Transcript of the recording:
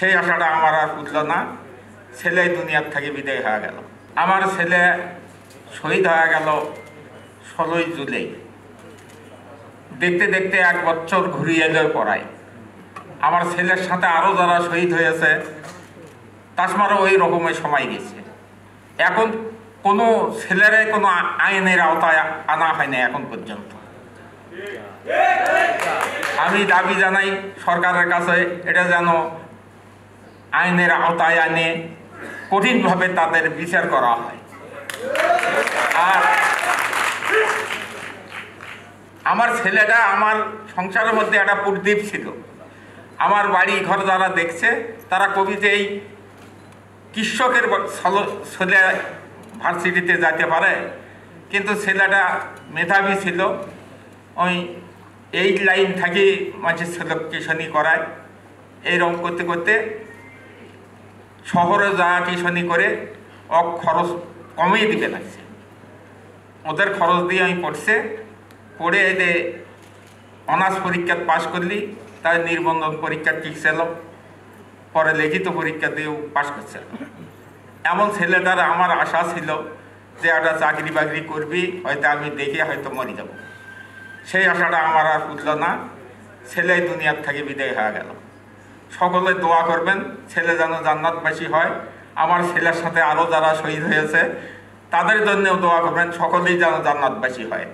সেই আশাটা আমার আর ফুটল না। ছেলে দুনিয়ার থেকে বিদায় হয়ে গেল। আমার ছেলে শহীদ হয়ে গেল 16ই জুলাই। দেখতে দেখতে 1 বছর ঘুরিয়ে এলো পড়ায়। আমার ছেলের সাথে আরও যারা শহীদ হয়েছে তাসমারও ওই রকমের সময় গেছে। এখন কোনো ছেলেরে কোনো আইনের আওতায় আনা হয়নি এখন পর্যন্ত। আমি দাবি জানাই সরকারের কাছে, এটা যেন আইনের আওতায় আনে কঠিনভাবে তাদের বিচার করা হয়। আর আমার ছেলেটা আমার সংসারের মধ্যে একটা প্রদীপ ছিল। আমার বাড়ি ঘর যারা দেখছে তারা কবিতে এই কৃষকের ছেলে ভার্সিটিতে যেতে পারে, কিন্তু ছেলেটা মেধাবী ছিল। ওই 8 লাইন থাকি মানুষের ছেলে টিউশনি করায়। এইরকম করতে করতে শহরে যা টিউশনি করে খরচ কমিয়ে দিতে লাগছে। ওদের খরচ দিয়ে আমি পড়ে এলে অনার্স পরীক্ষা পাশ করলি, তাই নির্বন্ধন পরীক্ষা ঠিক ছিল, পরে লিখিত পরীক্ষা দিয়েও পাশ করছে। এমন ছেলেটার আমার আশা ছিল যে একটা চাকরি বাকরি করবি, হয়তো আমি দেখে হয়তো মরে যাব। সেই আশাটা আমার আর ফুটল না। ছেলে দুনিয়ার থেকে বিদায় হয়ে গেল। সকলে দোয়া করবেন ছেলে যেন জান্নাতবাসী হয়। আমার ছেলের সাথে আরও যারা শহীদ হয়েছে তাদের জন্যও দোয়া করবেন, সকলেই যেন জান্নাতবাসী হয়।